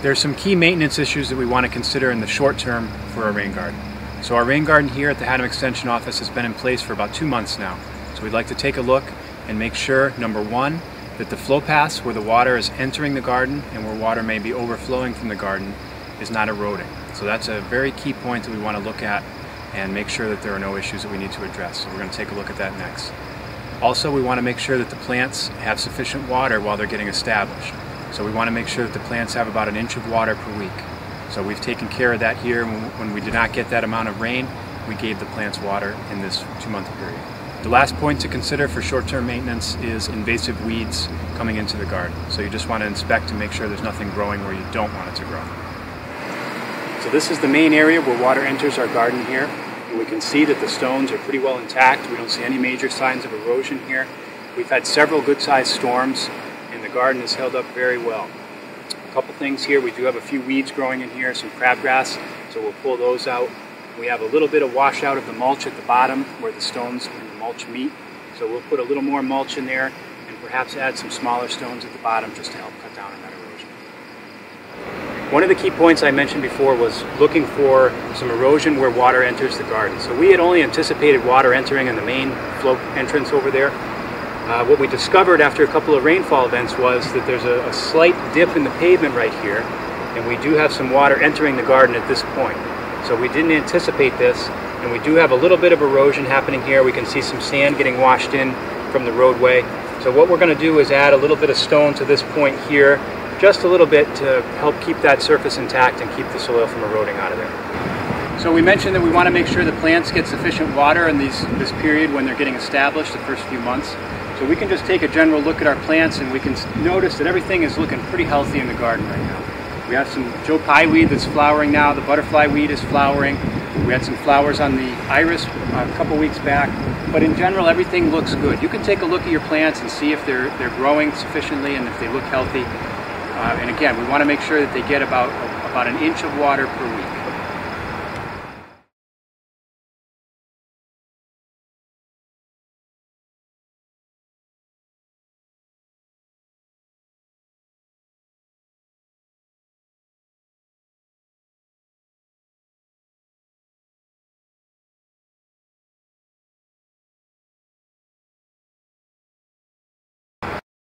There's some key maintenance issues that we want to consider in the short term for our rain garden. So our rain garden here at the Haddam Extension Office has been in place for about 2 months now. So we'd like to take a look and make sure, number one, that the flow paths where the water is entering the garden and where water may be overflowing from the garden is not eroding. So that's a very key point that we want to look at and make sure that there are no issues that we need to address. So we're going to take a look at that next. Also, we want to make sure that the plants have sufficient water while they're getting established. So we want to make sure that the plants have about 1 inch of water per week. So we've taken care of that here. When we did not get that amount of rain, we gave the plants water in this 2-month period. The last point to consider for short-term maintenance is invasive weeds coming into the garden. So you just want to inspect to make sure there's nothing growing where you don't want it to grow. So this is the main area where water enters our garden here. And we can see that the stones are pretty well intact. We don't see any major signs of erosion here. We've had several good-sized storms and the garden has held up very well. A couple things here, we do have a few weeds growing in here, some crabgrass, so we'll pull those out. We have a little bit of washout of the mulch at the bottom where the stones and the mulch meet, so we'll put a little more mulch in there and perhaps add some smaller stones at the bottom just to help cut down on that erosion. One of the key points I mentioned before was looking for some erosion where water enters the garden. So we had only anticipated water entering in the main flow entrance over there. What we discovered after a couple of rainfall events was that there's a slight dip in the pavement right here, and we do have some water entering the garden at this point. So we didn't anticipate this, and we do have a little bit of erosion happening here. We can see some sand getting washed in from the roadway. So what we're going to do is add a little bit of stone to this point here, just a little bit to help keep that surface intact and keep the soil from eroding out of there. So we mentioned that we want to make sure the plants get sufficient water in this period when they're getting established, the first few months. So we can just take a general look at our plants and we can notice that everything is looking pretty healthy in the garden right now. We have some Joe Pye weed that's flowering now, the butterfly weed is flowering. We had some flowers on the iris a couple weeks back, but in general everything looks good. You can take a look at your plants and see if they're growing sufficiently and if they look healthy. And again, we want to make sure that they get about 1 inch of water per week.